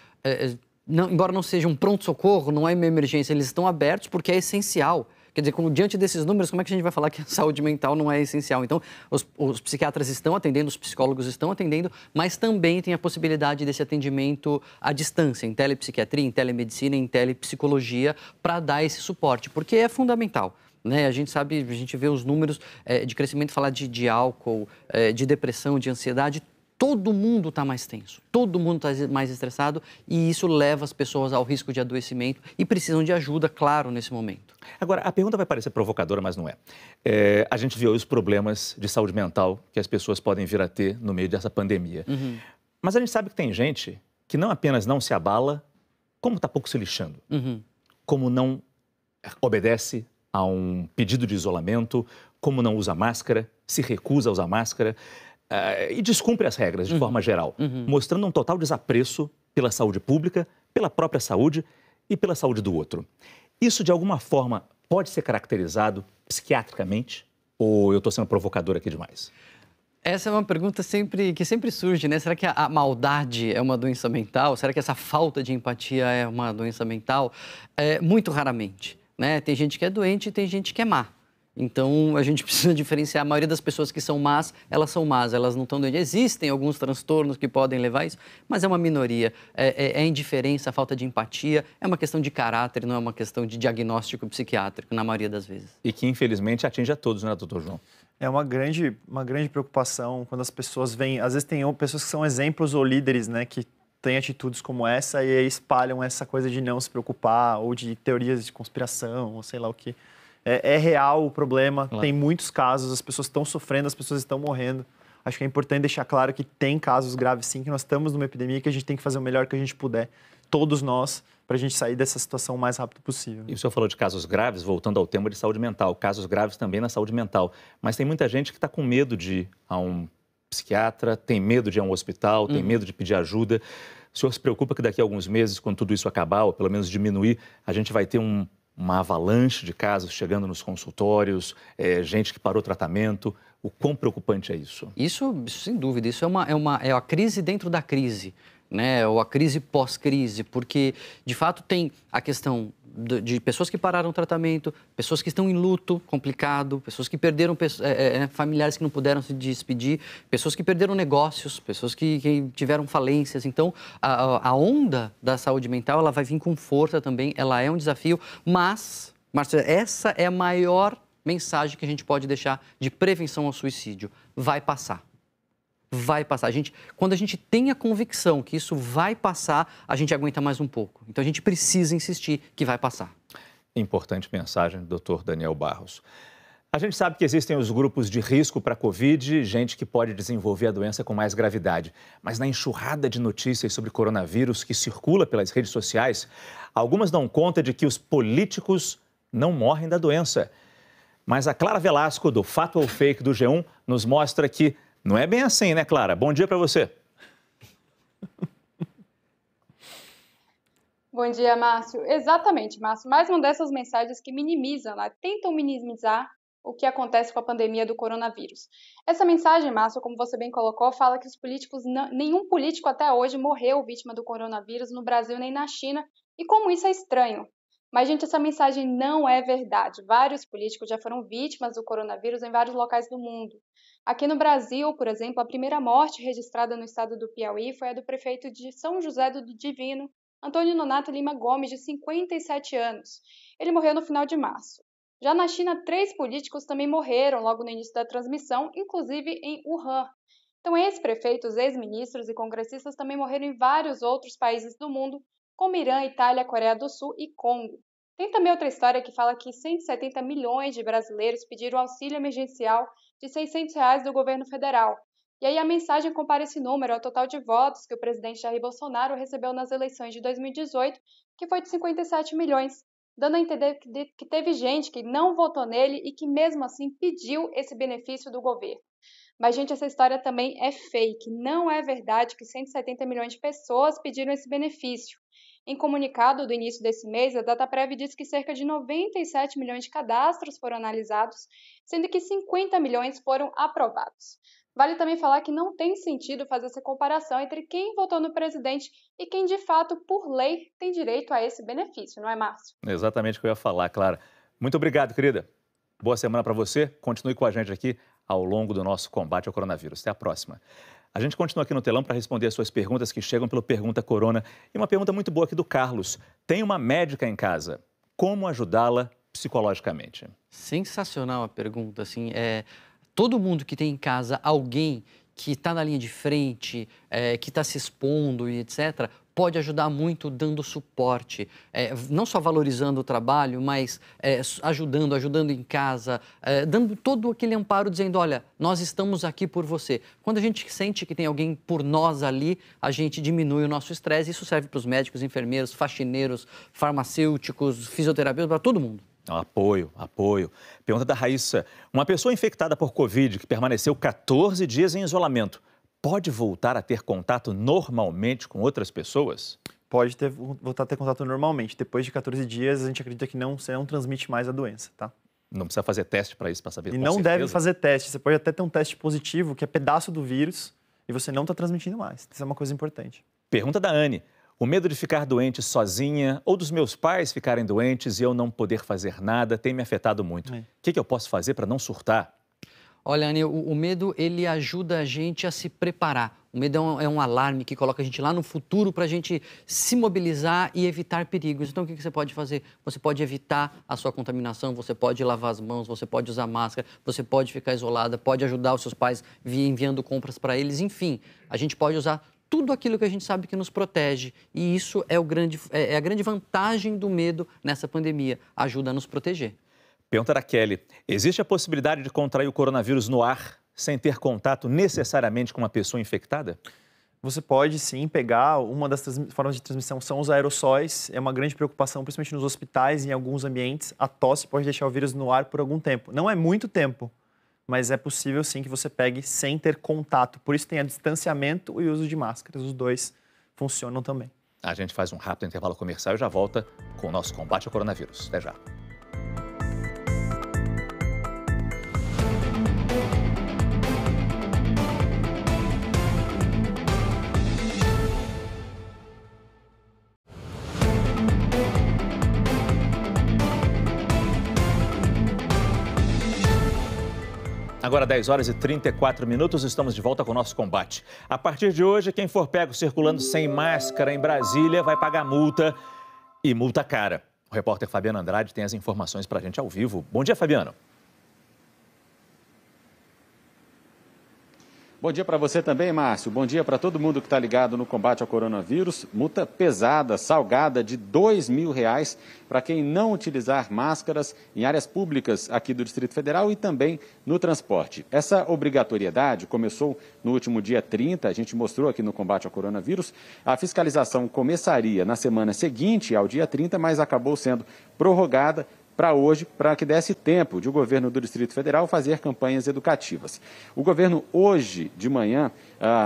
D: embora não sejam pronto-socorro, não é uma emergência, eles estão abertos porque é essencial. Quer dizer, diante desses números, como é que a gente vai falar que a saúde mental não é essencial? Então, os psiquiatras estão atendendo, os psicólogos estão atendendo, mas também tem a possibilidade desse atendimento à distância, em telepsiquiatria, em telemedicina, em telepsicologia, para dar esse suporte, porque é fundamental. Né? A gente sabe, a gente vê os números de crescimento, falar de álcool, de depressão, de ansiedade, todo mundo está mais tenso, todo mundo está mais estressado e isso leva as pessoas ao risco de adoecimento e precisam de ajuda, claro, nesse momento.
A: Agora, a pergunta vai parecer provocadora, mas não é. A gente viu os problemas de saúde mental que as pessoas podem vir a ter no meio dessa pandemia. Mas a gente sabe que tem gente que não apenas não se abala, como está pouco se lixando, como não obedece a um pedido de isolamento, como não usa máscara, se recusa a usar máscara e descumpre as regras de forma geral, mostrando um total desapreço pela saúde pública, pela própria saúde e pela saúde do outro. Isso, de alguma forma, pode ser caracterizado psiquiatricamente? Ou eu estou sendo provocador aqui demais?
D: Essa é uma pergunta que sempre surge, né? Será que a maldade é uma doença mental? Será que essa falta de empatia é uma doença mental? Muito raramente, né? Tem gente que é doente e tem gente que é má. Então, a gente precisa diferenciar. A maioria das pessoas que são más, elas não estão doentes. Existem alguns transtornos que podem levar a isso, mas é uma minoria. É indiferença, falta de empatia, é uma questão de caráter, não é uma questão de diagnóstico psiquiátrico, na maioria das vezes.
A: E que, infelizmente, atinge a todos, né, doutor João?
C: É uma grande preocupação quando as pessoas veem... Às vezes tem pessoas que são exemplos ou líderes, né, que têm atitudes como essa e aí espalham essa coisa de não se preocupar ou de teorias de conspiração ou sei lá o quê. É real o problema, tem muitos casos, as pessoas estão sofrendo, as pessoas estão morrendo. Acho que é importante deixar claro que tem casos graves sim, que nós estamos numa epidemia e que a gente tem que fazer o melhor que a gente puder, todos nós, para a gente sair dessa situação o mais rápido possível.
A: E o senhor falou de casos graves, voltando ao tema de saúde mental, casos graves também na saúde mental. Mas tem muita gente que está com medo de ir a um psiquiatra, tem medo de ir a um hospital, tem medo de pedir ajuda. O senhor se preocupa que daqui a alguns meses, quando tudo isso acabar, ou pelo menos diminuir, a gente vai ter uma avalanche de casos chegando nos consultórios, gente que parou o tratamento. O quão preocupante é isso?
D: Isso sem dúvida, isso é a crise dentro da crise, né? Ou a crise pós-crise, porque, de fato, tem a questão de pessoas que pararam o tratamento, pessoas que estão em luto complicado, pessoas que perderam familiares que não puderam se despedir, pessoas que perderam negócios, pessoas que tiveram falências. Então, a onda da saúde mental, ela vai vir com força também, ela é um desafio, mas, Márcia, essa é a maior mensagem que a gente pode deixar de prevenção ao suicídio. Vai passar. Vai passar. Quando a gente tem a convicção que isso vai passar, a gente aguenta mais um pouco. Então, a gente precisa insistir que vai passar.
A: Importante mensagem, doutor Daniel Barros. A gente sabe que existem os grupos de risco para a Covid, gente que pode desenvolver a doença com mais gravidade. Mas na enxurrada de notícias sobre coronavírus que circula pelas redes sociais, algumas dão conta de que os políticos não morrem da doença. Mas a Clara Velasco, do Fato ou Fake do G1, nos mostra que não é bem assim, né, Clara? Bom dia para você.
J: Bom dia, Márcio. Exatamente, Márcio. Mais uma dessas mensagens que minimizam, tentam minimizar o que acontece com a pandemia do coronavírus. Essa mensagem, Márcio, como você bem colocou, fala que os políticos, nenhum político até hoje morreu vítima do coronavírus no Brasil nem na China, e como isso é estranho. Mas, gente, essa mensagem não é verdade. Vários políticos já foram vítimas do coronavírus em vários locais do mundo. Aqui no Brasil, por exemplo, a primeira morte registrada no estado do Piauí foi a do prefeito de São José do Divino, Antônio Nonato Lima Gomes, de 57 anos. Ele morreu no final de março. Já na China, 3 políticos também morreram logo no início da transmissão, inclusive em Wuhan. Então, ex-prefeitos, ex-ministros e congressistas também morreram em vários outros países do mundo, como Irã, Itália, Coreia do Sul e Congo. Tem também outra história que fala que 170 milhões de brasileiros pediram auxílio emergencial de R$ 600 do governo federal. E aí a mensagem compara esse número ao total de votos que o presidente Jair Bolsonaro recebeu nas eleições de 2018, que foi de 57 milhões, dando a entender que teve gente que não votou nele e que mesmo assim pediu esse benefício do governo. Mas, gente, essa história também é fake. Não é verdade que 170 milhões de pessoas pediram esse benefício. Em comunicado do início desse mês, a Dataprev diz que cerca de 97 milhões de cadastros foram analisados, sendo que 50 milhões foram aprovados. Vale também falar que não tem sentido fazer essa comparação entre quem votou no presidente e quem, de fato, por lei, tem direito a esse benefício, não é, Márcio?
A: Exatamente o que eu ia falar, Clara. Muito obrigado, querida. Boa semana para você. Continue com a gente aqui ao longo do nosso combate ao coronavírus. Até a próxima. A gente continua aqui no telão para responder as suas perguntas que chegam pelo Pergunta Corona. E uma pergunta muito boa aqui do Carlos. Tem uma médica em casa. Como ajudá-la psicologicamente?
D: Sensacional a pergunta, assim, todo mundo que tem em casa alguém que está na linha de frente, que está se expondo e etc., pode ajudar muito dando suporte, não só valorizando o trabalho, mas ajudando em casa, dando todo aquele amparo, dizendo, olha, nós estamos aqui por você. Quando a gente sente que tem alguém por nós ali, a gente diminui o nosso estresse. Isso serve para os médicos, enfermeiros, faxineiros, farmacêuticos, fisioterapeutas, para todo mundo.
A: Apoio. Pergunta da Raíssa. Uma pessoa infectada por Covid que permaneceu 14 dias em isolamento, pode voltar a ter contato normalmente com outras pessoas?
C: Pode voltar a ter contato normalmente. Depois de 14 dias, a gente acredita que você não transmite mais a doença, tá?
A: Não precisa fazer teste para isso, para saber.
C: E não deve fazer teste. Você pode até ter um teste positivo, que é pedaço do vírus, e você não está transmitindo mais. Isso é uma coisa importante.
A: Pergunta da Anne. O medo de ficar doente sozinha ou dos meus pais ficarem doentes e eu não poder fazer nada tem me afetado muito. O que eu posso fazer para não surtar?
D: Olha, Anne, o medo, ele ajuda a gente a se preparar. O medo é um alarme que coloca a gente lá no futuro para a gente se mobilizar e evitar perigos. Então, o que você pode fazer? Você pode evitar a sua contaminação, você pode lavar as mãos, você pode usar máscara, você pode ficar isolada, pode ajudar os seus pais enviando compras para eles. Enfim, a gente pode usar tudo aquilo que a gente sabe que nos protege. E isso é a grande vantagem do medo nessa pandemia. Ajuda a nos proteger.
A: Pergunta da Kelly. Existe a possibilidade de contrair o coronavírus no ar sem ter contato necessariamente com uma pessoa infectada?
C: Você pode, sim, pegar. Uma das formas de transmissão são os aerossóis. É uma grande preocupação, principalmente nos hospitais e em alguns ambientes. A tosse pode deixar o vírus no ar por algum tempo. Não é muito tempo, mas é possível, sim, que você pegue sem ter contato. Por isso tem o distanciamento e o uso de máscaras. Os dois funcionam também.
A: A gente faz um rápido intervalo comercial e já volta com o nosso combate ao coronavírus. Até já. Agora 10 horas e 34 minutos, estamos de volta com o nosso combate. A partir de hoje, quem for pego circulando sem máscara em Brasília vai pagar multa, e multa cara. O repórter Fabiano Andrade tem as informações para a gente ao vivo. Bom dia, Fabiano.
K: Bom dia para você também, Márcio. Bom dia para todo mundo que está ligado no combate ao coronavírus. Multa pesada, salgada de R$2.000 para quem não utilizar máscaras em áreas públicas aqui do Distrito Federal e também no transporte. Essa obrigatoriedade começou no último dia 30, a gente mostrou aqui no combate ao coronavírus. A fiscalização começaria na semana seguinte ao dia 30, mas acabou sendo prorrogada para hoje, para que desse tempo de o governo do Distrito Federal fazer campanhas educativas. O governo, hoje de manhã,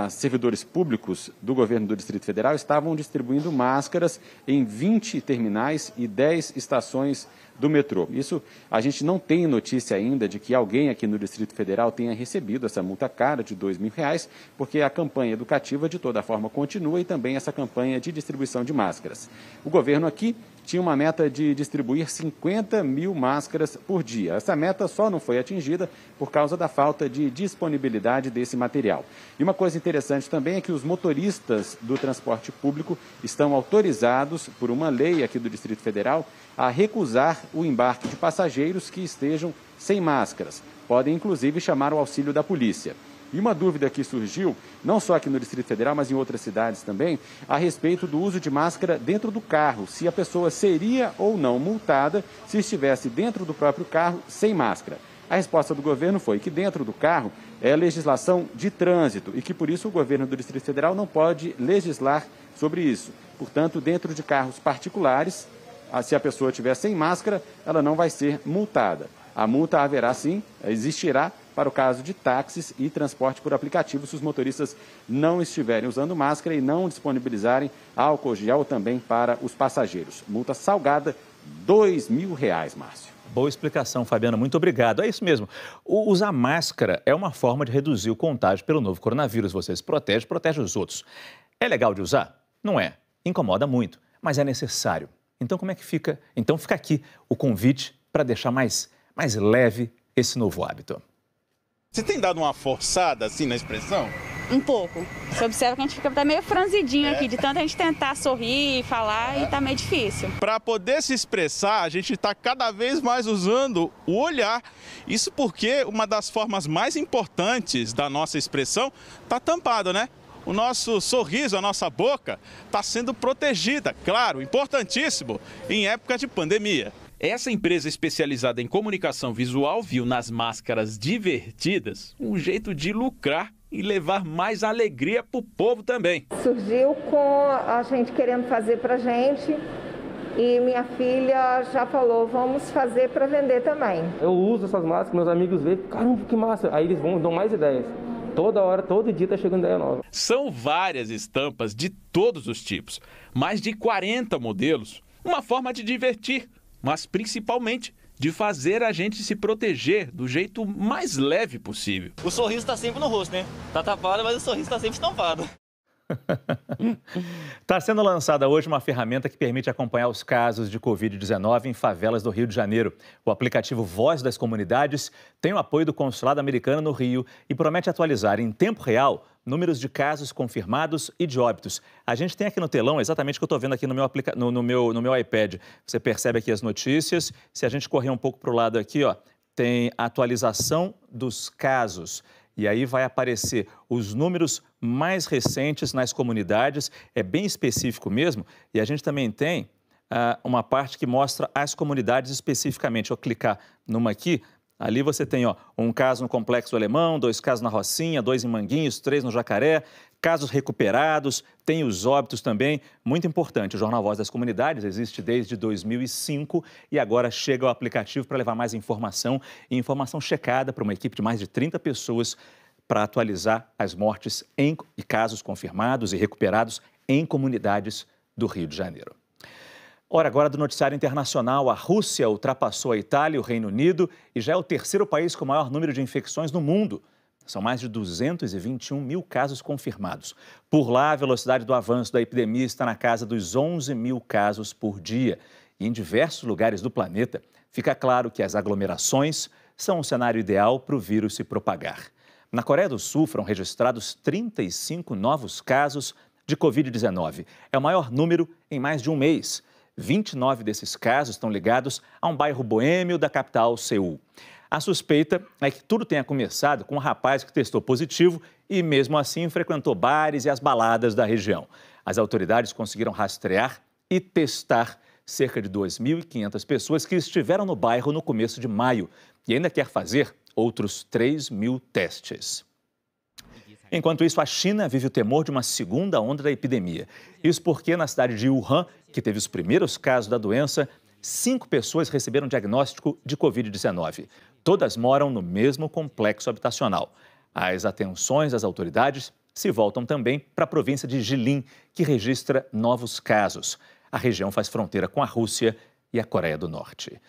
K: servidores públicos do governo do Distrito Federal estavam distribuindo máscaras em 20 terminais e 10 estações do metrô. Isso, a gente não tem notícia ainda de que alguém aqui no Distrito Federal tenha recebido essa multa cara de R$2.000, porque a campanha educativa, de toda forma, continua e também essa campanha de distribuição de máscaras. O governo aqui tinha uma meta de distribuir 50 mil máscaras por dia. Essa meta só não foi atingida por causa da falta de disponibilidade desse material. E uma coisa interessante também é que os motoristas do transporte público estão autorizados, por uma lei aqui do Distrito Federal, a recusar o embarque de passageiros que estejam sem máscaras. Podem, inclusive, chamar o auxílio da polícia. E uma dúvida que surgiu, não só aqui no Distrito Federal, mas em outras cidades também, a respeito do uso de máscara dentro do carro. Se a pessoa seria ou não multada se estivesse dentro do próprio carro sem máscara. A resposta do governo foi que dentro do carro é legislação de trânsito e que por isso o governo do Distrito Federal não pode legislar sobre isso. Portanto, dentro de carros particulares, se a pessoa estiver sem máscara, ela não vai ser multada. A multa haverá sim, existirá para o caso de táxis e transporte por aplicativo se os motoristas não estiverem usando máscara e não disponibilizarem álcool gel também para os passageiros. Multa salgada, R$2.000, Márcio.
A: Boa explicação, Fabiano. Muito obrigado. É isso mesmo. Usar máscara é uma forma de reduzir o contágio pelo novo coronavírus. Você se protege, protege os outros. É legal de usar? Não é. Incomoda muito, mas é necessário. Então, como é que fica? Então, fica aqui o convite para deixar mais leve esse novo hábito.
L: Você tem dado uma forçada assim na expressão? Um pouco. Você observa que a gente fica até meio franzidinho aqui, de tanto a gente tentar sorrir, falar, e tá meio difícil.
M: Para poder se expressar, a gente está cada vez mais usando o olhar. Isso porque uma das formas mais importantes da nossa expressão está tampada, né? O nosso sorriso, a nossa boca está sendo protegida, claro, importantíssimo, em época de pandemia. Essa empresa especializada em comunicação visual viu nas máscaras divertidas um jeito de lucrar e levar mais alegria para o povo também.
N: Surgiu com a gente querendo fazer para a gente e minha filha já falou, vamos fazer para vender também.
O: Eu uso essas máscaras, meus amigos veem, caramba, que massa, aí eles dão mais ideias. Toda hora, todo dia está chegando ideia nova.
M: São várias estampas de todos os tipos, mais de 40 modelos, uma forma de divertir, mas principalmente de fazer a gente se proteger do jeito mais leve possível.
P: O sorriso está sempre no rosto, né? Tá tapado, mas o sorriso está sempre estampado.
A: Está sendo lançada hoje uma ferramenta que permite acompanhar os casos de Covid-19 em favelas do Rio de Janeiro. O aplicativo Voz das Comunidades tem o apoio do Consulado Americano no Rio e promete atualizar em tempo real números de casos confirmados e de óbitos. A gente tem aqui no telão exatamente o que eu estou vendo aqui no meu iPad. Você percebe aqui as notícias. Se a gente correr um pouco para o lado aqui, ó, tem a atualização dos casos. E aí vai aparecer os números mais recentes nas comunidades, é bem específico mesmo. E a gente também tem uma parte que mostra as comunidades especificamente. Eu clicar numa aqui, ali você tem um caso no Complexo Alemão, 2 casos na Rocinha, 2 em Manguinhos, 3 no Jacaré, casos recuperados, tem os óbitos também. Muito importante, o Jornal Voz das Comunidades existe desde 2005 e agora chega o aplicativo para levar mais informação e informação checada para uma equipe de mais de 30 pessoas para atualizar as mortes e casos confirmados e recuperados em comunidades do Rio de Janeiro. Hora agora do noticiário internacional. A Rússia ultrapassou a Itália e o Reino Unido e já é o 3º país com o maior número de infecções no mundo. São mais de 221 mil casos confirmados. Por lá, a velocidade do avanço da epidemia está na casa dos 11 mil casos por dia. E em diversos lugares do planeta, fica claro que as aglomerações são um cenário ideal para o vírus se propagar. Na Coreia do Sul foram registrados 35 novos casos de Covid-19. É o maior número em mais de um mês. 29 desses casos estão ligados a um bairro boêmio da capital, Seul. A suspeita é que tudo tenha começado com um rapaz que testou positivo e, mesmo assim, frequentou bares e as baladas da região. As autoridades conseguiram rastrear e testar cerca de 2.500 pessoas que estiveram no bairro no começo de maio e ainda quer fazer outros 3.000 testes. Enquanto isso, a China vive o temor de uma segunda onda da epidemia. Isso porque na cidade de Wuhan, que teve os primeiros casos da doença, 5 pessoas receberam diagnóstico de Covid-19. Todas moram no mesmo complexo habitacional. As atenções das autoridades se voltam também para a província de Jilin, que registra novos casos. A região faz fronteira com a Rússia e a Coreia do Norte.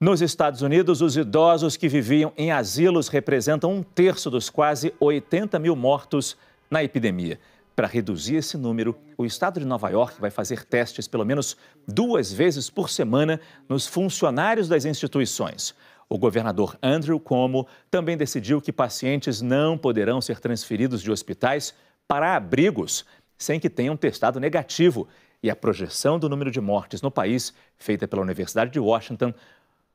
A: Nos Estados Unidos, os idosos que viviam em asilos representam 1/3 dos quase 80 mil mortos na epidemia. Para reduzir esse número, o estado de Nova York vai fazer testes pelo menos 2 vezes por semana nos funcionários das instituições. O governador Andrew Cuomo também decidiu que pacientes não poderão ser transferidos de hospitais para abrigos sem que tenham testado negativo. E a projeção do número de mortes no país, feita pela Universidade de Washington,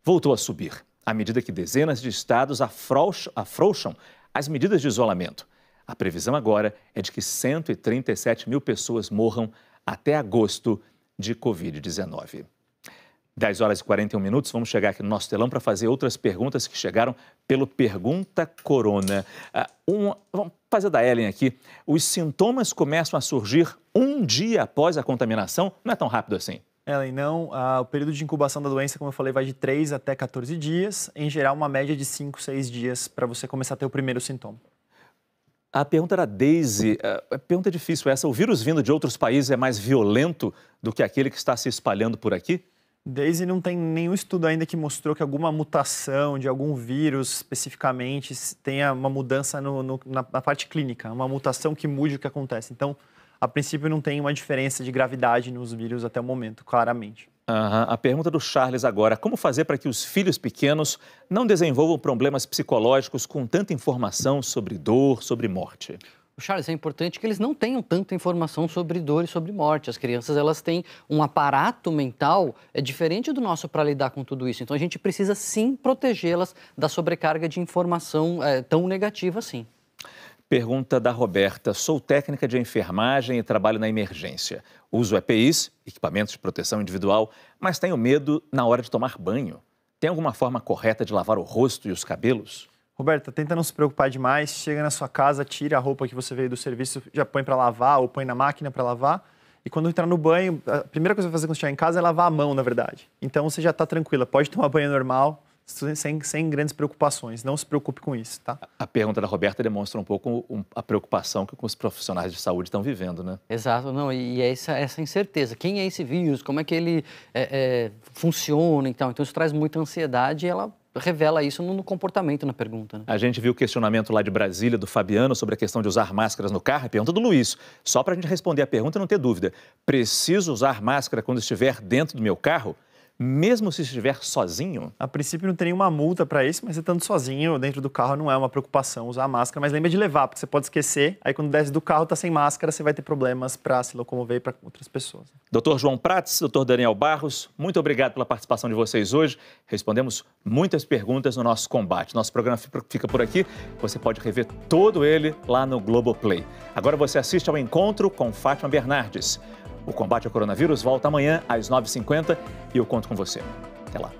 A: voltou a subir, à medida que dezenas de estados afrouxam as medidas de isolamento. A previsão agora é de que 137 mil pessoas morram até agosto de Covid-19. 10 horas e 41 minutos, vamos chegar aqui no nosso telão para fazer outras perguntas que chegaram pelo Pergunta Corona. Vamos fazer da Ellen aqui. Os sintomas começam a surgir um dia após a contaminação? Não é tão rápido assim.
C: Ellen, não. O período de incubação da doença, como eu falei, vai de 3 até 14 dias. Em geral, uma média de 5, 6 dias para você começar a ter o primeiro sintoma.
A: A pergunta da Daisy, a pergunta é difícil essa. O vírus vindo de outros países é mais violento do que aquele que está se espalhando por aqui?
C: Daisy, não tem nenhum estudo ainda que mostrou que alguma mutação de algum vírus especificamente tenha uma mudança na parte clínica, uma mutação que mude o que acontece. Então, a princípio, não tem uma diferença de gravidade nos vírus até o momento, claramente.
A: A pergunta do Charles agora, como fazer para que os filhos pequenos não desenvolvam problemas psicológicos com tanta informação sobre dor, sobre morte?
D: Charles, é importante que eles não tenham tanta informação sobre dor e sobre morte. As crianças, elas têm um aparato mental diferente do nosso para lidar com tudo isso. Então, a gente precisa, sim, protegê-las da sobrecarga de informação tão negativa assim.
A: Pergunta da Roberta. Sou técnica de enfermagem e trabalho na emergência. Uso EPIs, equipamentos de proteção individual, mas tenho medo na hora de tomar banho. Tem alguma forma correta de lavar o rosto e os cabelos?
C: Roberta, tenta não se preocupar demais. Chega na sua casa, tira a roupa que você veio do serviço, já põe para lavar ou põe na máquina para lavar. E quando entrar no banho, a primeira coisa que você vai fazer quando chegar em casa é lavar a mão, na verdade. Então você já está tranquila, pode tomar banho normal, sem grandes preocupações. Não se preocupe com isso, tá?
A: A pergunta da Roberta demonstra um pouco a preocupação que os profissionais de saúde estão vivendo, né?
D: Exato, não, e é essa incerteza. Quem é esse vírus? Como é que ele funciona? Então isso traz muita ansiedade e ela revela isso no comportamento na pergunta. Né?
A: A gente viu o questionamento lá de Brasília, do Fabiano, sobre a questão de usar máscaras no carro. A pergunta do Luiz. Só para a gente responder a pergunta e não ter dúvida. Preciso usar máscara quando estiver dentro do meu carro? Mesmo se estiver sozinho?
C: A princípio não tem nenhuma multa para isso, mas você estando sozinho dentro do carro não é uma preocupação usar a máscara, mas lembra de levar, porque você pode esquecer, aí quando desce do carro tá sem máscara, você vai ter problemas para se locomover e para outras pessoas.
A: Dr. João Prats, Dr. Daniel Barros, muito obrigado pela participação de vocês hoje. Respondemos muitas perguntas no nosso combate. Nosso programa fica por aqui, você pode rever todo ele lá no Globoplay. Agora você assiste ao Encontro com Fátima Bernardes. O combate ao coronavírus volta amanhã às 9h50 e eu conto com você. Até lá.